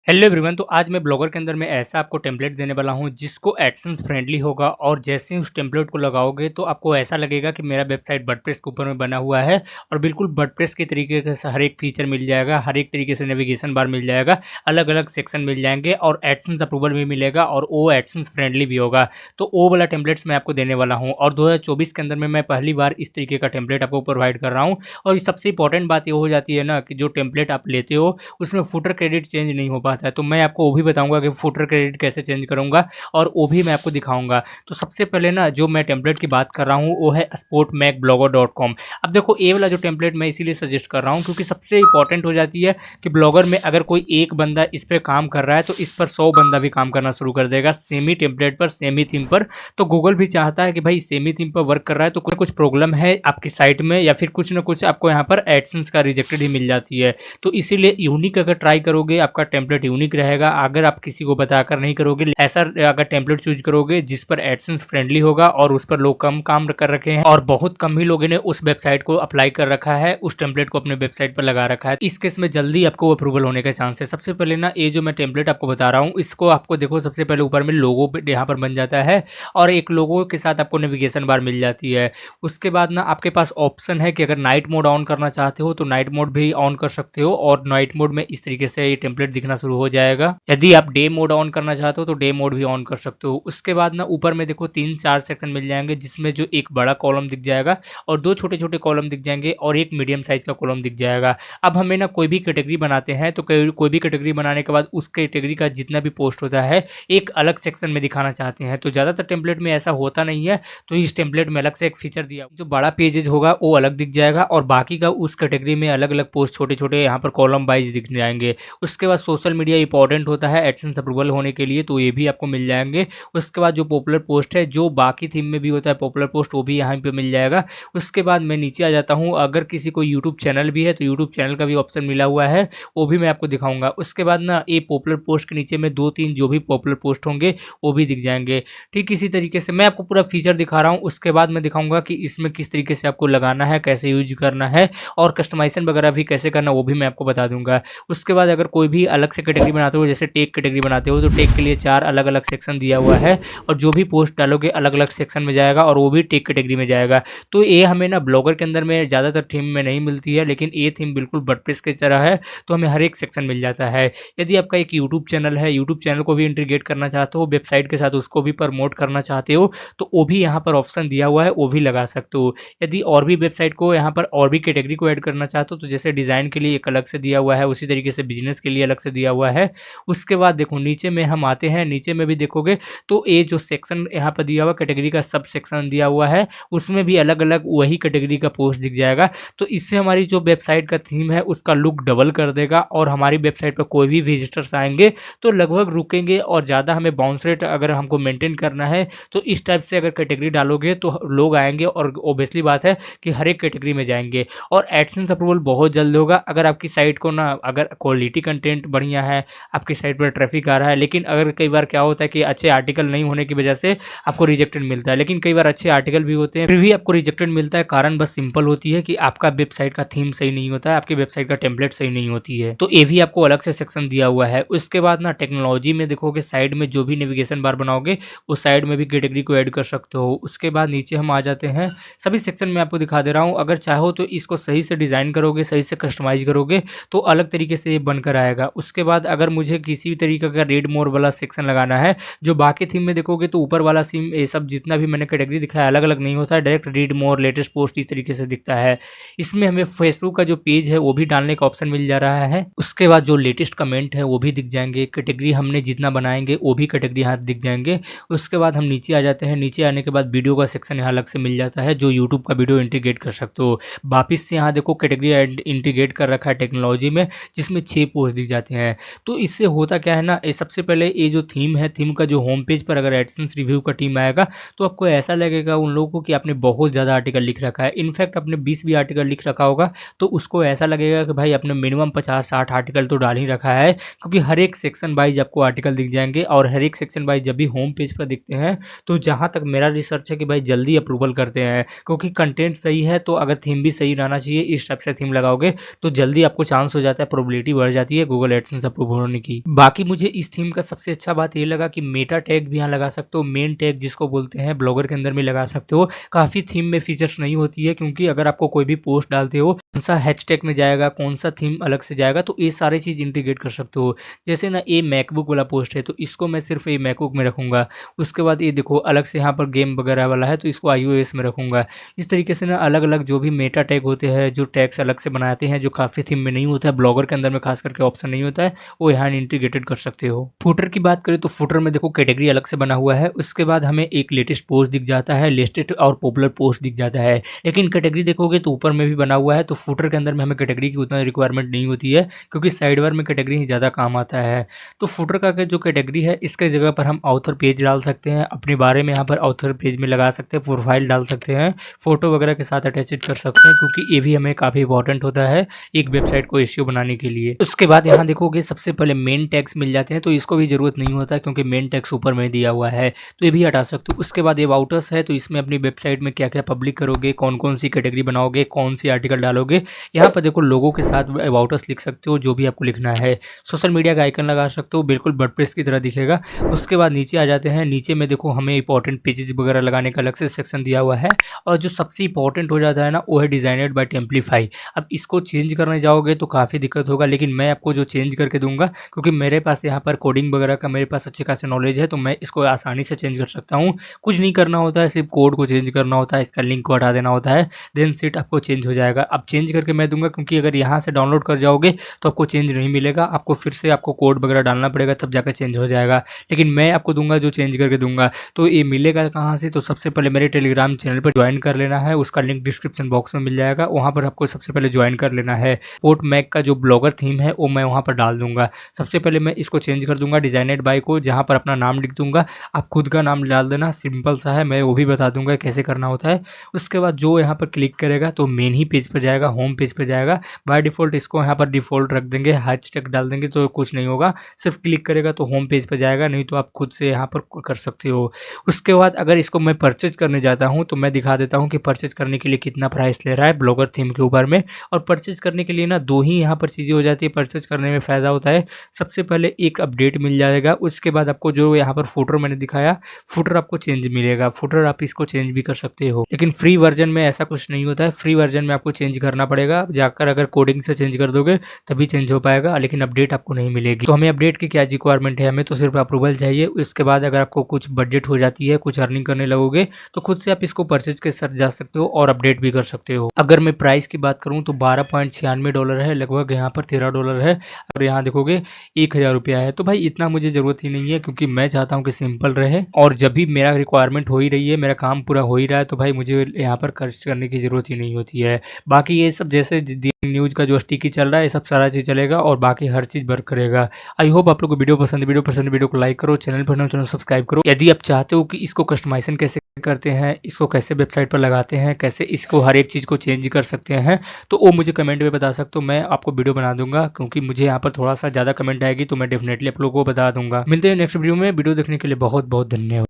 Hello everyone. तो आज मैं ब्लॉगर के अंदर में ऐसा आपको टेम्पलेट देने वाला हूं जिसको एडसेंस फ्रेंडली होगा और जैसे ही उस टेम्पलेट को लगाओगे तो आपको ऐसा लगेगा कि मेरा वेबसाइट वर्डप्रेस के ऊपर में बना हुआ है और बिल्कुल वर्डप्रेस के तरीके से हर एक फीचर मिल जाएगा, हर एक तरीके से नेविगेशन बार मिल जाएगा, अलग अलग सेक्शन मिल जाएंगे और एडसेंस अप्रूवल भी मिलेगा और वो एडसेंस फ्रेंडली भी होगा। तो वो वाला टेम्पलेट्स मैं आपको देने वाला हूँ और 2024 के अंदर में मैं पहली बार इस तरीके का टेम्पलेट आपको प्रोवाइड कर रहा हूँ। और सबसे इंपॉर्टेंट बात ये हो जाती है ना कि जो टेम्पलेट आप लेते हो उसमें फुटर क्रेडिट चेंज नहीं हो पाता है। तो मैं आपको वो भी बताऊंगा कि फुटर क्रेडिट कैसे चेंज करूंगा और वो भी मैं आपको दिखाऊंगा। तो सबसे पहले ना जो मैं टेम्पलेट की बात कर रहा हूँ वो है sportmacblogger.com। अब देखो ये वाला जो टेम्पलेट मैं इसीलिए सजेस्ट कर रहा हूँ क्योंकि सबसे इंपॉर्टेंट हो जाती है कि ब्लॉगर में अगर कोई एक बंदा इस पर काम कर रहा है तो इस पर 100 बंदा भी काम करना शुरू कर देगा सेमी टेम्पलेट पर, सेमी थीम पर। तो गूगल भी चाहता है कि भाई सेमी थीम पर वर्क कर रहा है तो कुछ प्रॉब्लम है आपकी साइट में या फिर कुछ ना कुछ आपको यहाँ पर एडसेंस का रिजेक्टेड ही मिल जाती है। तो इसीलिए यूनिक अगर ट्राई करोगे आपका टेम्पलेट यूनिक रहेगा। अगर आप किसी को बताकर नहीं करोगे, ऐसा अगर टेम्पलेट चूज करोगे जिस पर एडसेंस फ्रेंडली होगा और उस पर लोग कम काम कर रखे हैं और बहुत कम ही लोगों ने उस वेबसाइट को अप्लाई कर रखा है, उस टेम्पलेट को अपने वेबसाइट पर लगा रखा है, इस केस में जल्दी आपको अप्रूवल होने का चांस है। सबसे पहले ना ये जो मैं टेम्पलेट आपको बता रहा हूँ इसको आपको देखो, सबसे पहले ऊपर में लोगो यहाँ पर बन जाता है और एक लोगो के साथ आपको नेविगेशन बार मिल जाती है। उसके बाद ना आपके पास ऑप्शन है कि अगर नाइट मोड ऑन करना चाहते हो तो नाइट मोड भी ऑन कर सकते हो और नाइट मोड में इस तरीके से ये टेम्पलेट दिखना शुरू हो जाएगा। यदि आप डे मोड ऑन करना चाहते हो तो डे मोड भी ऑन कर सकते हो। उसके बाद ना ऊपर में देखो 3-4 सेक्शन मिल जाएंगे जिसमें जो एक बड़ा कॉलम दिख जाएगा और 2 छोटे छोटे कॉलम दिख जाएंगे और एक मीडियम साइज का कॉलम दिख जाएगा। अब हमें ना कोई भी कैटेगरी बनाते हैं तो कोई भी कैटेगरी बनाने के बाद उस कैटेगरी का जितना भी पोस्ट होता है एक अलग सेक्शन में दिखाना चाहते हैं। तो ज्यादातर टेम्पलेट में ऐसा होता नहीं है, तो इस टेम्पलेट में अलग से एक फीचर दिया, जो बड़ा पेजेज होगा वो अलग दिख जाएगा और बाकी का उस कैटेगरी में अलग अलग पोस्ट छोटे छोटे यहाँ पर कॉलम वाइज दिख जाएंगे। उसके बाद सोशल मीडिया इंपॉर्टेंट होता है एडसेंस अप्रूवल होने के लिए, तो ये भी आपको मिल जाएंगे। उसके बाद जो पॉपुलर पोस्ट है, जो बाकी थीम में भी होता है पॉपुलर पोस्ट, वो भी यहाँ पे मिल जाएगा। उसके बाद मैं नीचे आ जाता हूँ, अगर किसी को यूट्यूब चैनल भी है तो यूट्यूब चैनल का भी ऑप्शन मिला हुआ है, वो भी मैं आपको दिखाऊंगा। उसके बाद ना ये पॉपुलर पोस्ट के नीचे में 2-3 जो भी पॉपुलर पोस्ट होंगे वो भी दिख जाएंगे। ठीक इसी तरीके से मैं आपको पूरा फीचर दिखा रहा हूँ। उसके बाद मैं दिखाऊंगा कि इसमें किस तरीके से आपको लगाना है, कैसे यूज करना है और कस्टमाइजेशन वगैरह भी कैसे करना, वो भी मैं आपको बता दूंगा। उसके बाद अगर कोई भी अलग से कैटेगरी बनाते हो, जैसे टेक कैटेगरी बनाते हो, तो टेक के लिए 4 अलग अलग सेक्शन दिया हुआ है और जो भी पोस्ट डालोगे अलग अलग सेक्शन में जाएगा और वो भी टेक कैटेगरी में जाएगा। तो ये हमें ना ब्लॉगर के अंदर में ज़्यादातर थीम में नहीं मिलती है, लेकिन ये थीम बिल्कुल वर्डप्रेस की तरह है, तो हमें हर एक सेक्शन मिल जाता है। यदि आपका एक यूट्यूब चैनल है, यूट्यूब चैनल को भी इंटीग्रेट करना चाहते हो वेबसाइट के साथ, उसको भी प्रमोट करना चाहते हो, तो वो भी यहाँ पर ऑप्शन दिया हुआ है, वो भी लगा सकते हो। यदि और भी वेबसाइट को यहाँ पर और भी कैटेगरी को ऐड करना चाहते हो तो जैसे डिज़ाइन के लिए एक अलग से दिया हुआ है, उसी तरीके से बिजनेस के लिए अलग से दिया हुआ है। उसके बाद देखो नीचे में हम आते हैं, नीचे में भी देखोगे तो ये जो सेक्शन यहाँ पर दिया हुआ कैटेगरी का सब सेक्शन दिया हुआ है, उसमें भी अलग अलग वही कैटेगरी का पोस्ट दिख जाएगा। तो इससे हमारी जो वेबसाइट का थीम है उसका लुक डबल कर देगा और हमारी वेबसाइट पर कोई भी विजिटर्स आएंगे तो लगभग रुकेंगे और ज़्यादा हमें बाउंस रेट अगर हमको मेंटेन करना है तो इस टाइप से अगर कैटेगरी डालोगे तो लोग आएंगे और ऑब्वियसली बात है कि हर एक कैटेगरी में जाएंगे और एडसेंस अप्रूवल बहुत जल्द होगा। अगर आपकी साइट को ना, अगर क्वालिटी कंटेंट बढ़िया है, आपकी साइट पर ट्रैफिक आ रहा है, लेकिन अगर कई बार क्या होता है कि अच्छे आर्टिकल नहीं होने की वजह से आपको रिजेक्टेड मिलता है, लेकिन कई बार अच्छे आर्टिकल भी होते हैं फिर भी आपको रिजेक्टेड मिलता है। कारण बस सिंपल होती है कि आपका वेबसाइट का थीम सही नहीं होता है, आपकी वेबसाइट का टेम्पलेट सही नहीं होती है। तो ये भी आपको अलग से सेक्शन दिया हुआ है। उसके बाद ना टेक्नोलॉजी में देखोगे साइड में जो भी नेविगेशन बार बनाओगे उस साइड में भी कैटेगरी को ऐड कर सकते हो। उसके बाद नीचे हम आ जाते हैं, सभी सेक्शन में आपको दिखा दे रहा हूँ। अगर चाहो तो इसको सही से डिजाइन करोगे, सही से कस्टमाइज करोगे तो अलग तरीके से ये बनकर आएगा। उसके बाद अगर मुझे किसी भी तरीके का रेड मोर वाला सेक्शन लगाना है, जो बाकी थीम में देखोगे तो ऊपर वाला सीम ये सब जितना भी मैंने कैटेगरी दिखाया अलग अलग नहीं होता है, direct read more latest post इस तरीके से दिखता है। इसमें हमें फेसबुक का जो पेज है वो भी डालने का ऑप्शन मिल जा रहा है। उसके बाद जो लेटेस्ट कमेंट है वो भी दिख जाएंगे, कैटेगरी हमने जितना बनाएंगे वो भी कैटेगरी यहाँ दिख जाएंगे। उसके बाद हम नीचे आ जाते हैं, नीचे आने के बाद वीडियो का सेक्शन यहाँ अलग से मिल जाता है, जो यूट्यूब का वीडियो इंटीग्रेट कर सकते हो। वापिस से यहाँ देखो कैटेगरी इंटीग्रेट कर रखा है टेक्नोलॉजी में, जिसमें 6 पोस्ट दिख जाते हैं। तो इससे होता क्या है ना, सबसे पहले ये जो थीम है, थीम का जो होम पेज पर अगर एडसेंस रिव्यू का टीम आएगा तो आपको ऐसा लगेगा उन लोगों को कि आपने बहुत ज़्यादा आर्टिकल लिख रखा है। इनफैक्ट आपने 20 भी आर्टिकल लिख रखा होगा तो उसको ऐसा लगेगा कि भाई आपने मिनिमम 50-60 आर्टिकल तो डाल ही रखा है, क्योंकि हर एक सेक्शन वाइज आपको आर्टिकल दिख जाएंगे और हर एक सेक्शन वाइज जब भी होम पेज पर दिखते हैं तो जहाँ तक मेरा रिसर्च है कि भाई जल्दी अप्रूवल करते हैं, क्योंकि कंटेंट सही है तो अगर थीम भी सही रहना चाहिए। इस टाइप से थीम लगाओगे तो जल्दी आपको चांस हो जाता है, प्रोबेबिलिटी बढ़ जाती है गूगल एडसेंस अप्रूव होने की। बाकी मुझे इस थीम का सबसे अच्छा बात ये लगा कि मेटा टैग भी यहाँ लगा सकते हो, मेन टैग जिसको बोलते हैं ब्लॉगर के अंदर में लगा सकते हो। काफी थीम में फीचर्स नहीं होती है, क्योंकि अगर आपको कोई भी पोस्ट डालते हो कौन सा हैशटैग में जाएगा, कौन सा थीम अलग से जाएगा, तो ये सारी चीज इंटीग्रेट कर सकते हो। जैसे ना ये मैकबुक वाला पोस्ट है तो इसको मैं सिर्फ ये मैकबुक में रखूंगा। उसके बाद ये देखो अलग से यहाँ पर गेम वगैरह वाला है तो इसको iOS में रखूंगा। इस तरीके से ना अलग अलग जो भी मेटा टैग होते हैं, जो टैग्स अलग से बनाते हैं, जो काफी थीम में नहीं होता है, ब्लॉगर के अंदर में खास करके ऑप्शन नहीं होता है, वो यहाँ इंटीग्रेटेड कर सकते हो। फुटर की बात करें तो फुटर में देखो कैटेगरी अलग से बना हुआ है। उसके बाद हमें एक लेटेस्ट पोस्ट दिख जाता है, लिस्टेड और पॉपुलर पोस्ट दिख जाता है। लेकिन कैटेगरी देखोगे तो ऊपर में भी बना हुआ है, तो फुटर के अंदर में हमें कैटेगरी की उतना रिक्वायरमेंट नहीं होती है, क्योंकि साइड बार में कैटेगरी ही ज़्यादा काम आता है। तो फुटर का जो कैटेगरी है इसके जगह पर हम ऑथर पेज डाल सकते हैं, अपने बारे में यहाँ पर ऑथर पेज में लगा सकते हैं, प्रोफाइल डाल सकते हैं, फोटो वगैरह के साथ अटैच कर सकते हैं, क्योंकि ये भी हमें काफ़ी इंपॉर्टेंट होता है एक वेबसाइट को एसईओ बनाने के लिए। उसके बाद यहाँ देखोगे सबसे पहले मेन टैग्स मिल जाते हैं, तो इसको भी जरूरत नहीं होता क्योंकि मेन टैग्स ऊपर में दिया हुआ है, तो ये भी हटा सकते हो। उसके बाद ये वाउटर्स है, तो इसमें अपनी वेबसाइट में क्या क्या पब्लिक करोगे, कौन कौन सी कैटेगरी बनाओगे, कौन सी आर्टिकल डालोगे, यहाँ पर देखो लोगों के साथ वाउटर्स लिख सकते हो जो भी आपको लिखना है। सोशल मीडिया का आइकन लगा सकते हो, बिल्कुल वर्डप्रेस की तरह दिखेगा। उसके बाद नीचे आ जाते हैं, नीचे में देखो हमें इंपॉर्टेंट पेजेस वगैरह लगाने का अलग से सेक्शन दिया हुआ है, और जो सबसे इंपॉर्टेंट हो जाता है ना वो है डिजाइनड बाय टेम्पलीफाई। अब इसको चेंज करने जाओगे तो काफ़ी दिक्कत होगा, लेकिन मैं आपको जो चेंज करके दूंगा, क्योंकि मेरे पास यहाँ पर कोडिंग वगैरह का मेरे पास अच्छे खासे नॉलेज है, तो मैं इसको आसानी से चेंज कर सकता हूँ। कुछ नहीं करना होता है, सिर्फ कोड को चेंज करना होता है, इसका लिंक को हटा देना होता है, देन सीट आपको चेंज हो जाएगा। अब चेंज करके मैं दूंगा, क्योंकि अगर यहाँ से डाउनलोड कर जाओगे तो आपको चेंज नहीं मिलेगा, आपको फिर से आपको कोड वगैरह डालना पड़ेगा तब जाकर चेंज हो जाएगा। लेकिन मैं आपको दूंगा जो चेंज करके दूंगा, तो ये मिलेगा कहाँ से? तो सबसे पहले मेरे टेलीग्राम चैनल पर ज्वाइन कर लेना है, उसका लिंक डिस्क्रिप्शन बॉक्स में मिल जाएगा, वहाँ पर आपको सबसे पहले ज्वाइन कर लेना है। पोर्ट मैक का जो ब्लॉगर थीम है वो मैं वहाँ पर डाल दूंगा। सबसे पहले मैं इसको चेंज कर दूंगा डिजाइनेड बाय को, जहाँ पर अपना नाम लिख दूंगा, आप खुद का नाम डाल देना, सिंपल सा है, मैं वो भी बता दूंगा कैसे करना होता है। उसके बाद जो यहाँ पर क्लिक करेगा तो मेन ही पेज पर जाएगा, होम पेज पर जाएगा। बाय डिफॉल्ट इसको यहाँ पर डिफॉल्ट रख देंगे, हैशटैग डाल देंगे तो कुछ नहीं होगा, सिर्फ क्लिक करेगा तो होम पेज पर जाएगा, नहीं तो आप खुद से यहाँ पर कर सकते हो। उसके बाद अगर इसको मैं परचेज करने जाता हूँ तो मैं दिखा देता हूँ कि परचेज करने के लिए कितना प्राइस ले रहा है ब्लॉगर थीम के ऊपर में। और परचेज करने के लिए ना दो ही यहाँ पर चीज़ें हो जाती है परचेज करने में फ़ायदा होता है। सबसे पहले एक अपडेट मिल जाएगा, उसके बाद आपको जो यहाँ पर फुटर मैंने दिखाया, फुटर आपको चेंज मिलेगा, फुटर आप इसको चेंज भी कर सकते हो। लेकिन फ्री वर्जन में ऐसा कुछ नहीं होता है, फ्री वर्जन में आपको चेंज करना पड़ेगा, जाकर अगर कोडिंग से चेंज कर दोगे तभी चेंज हो पाएगा, लेकिन अपडेट आपको नहीं मिलेगी। तो हमें अपडेट की क्या रिक्वायरमेंट है, हमें तो सिर्फ अप्रूवल चाहिए। उसके बाद अगर आपको कुछ बजट हो जाती है, कुछ अर्निंग करने लगोगे, तो खुद से आप इसको परचेज के साथ जा सकते हो और अपडेट भी कर सकते हो। अगर मैं प्राइस की बात करूँ तो $12.96 है, लगभग यहाँ पर $13 है, और यहाँ देखोगे 1000 रुपया है। तो भाई इतना मुझे जरूरत ही नहीं है, क्योंकि मैं चाहता हूँ कि सिंपल रहे, और जब भी मेरा रिक्वायरमेंट हो ही रही है, मेरा काम पूरा हो ही रहा है, तो भाई मुझे यहाँ पर खर्च करने की जरूरत ही नहीं होती है। बाकी ये सब जैसे न्यूज का जो स्टिकी चल रहा है, ये सब सारा चीज चलेगा, और बाकी हर चीज वर्क करेगा। आई होप आप लोग को वीडियो पसंद है, वीडियो को लाइक करो, चैनल पर चैनल सब्सक्राइब करो। यदि आप चाहते हो कि इसको कस्टमाइजेशन कैसे करते हैं, इसको कैसे वेबसाइट पर लगाते हैं, कैसे इसको हर एक चीज़ को चेंज कर सकते हैं, तो वो मुझे कमेंट में बता सकते हो, मैं आपको वीडियो बना दूंगा, क्योंकि मुझे यहाँ पर थोड़ा सा ज़्यादा कमेंट आएगी तो मैं डेफिनेटली आप लोगों को बता दूंगा। मिलते हैं नेक्स्ट वीडियो में, वीडियो देखने के लिए बहुत बहुत धन्यवाद।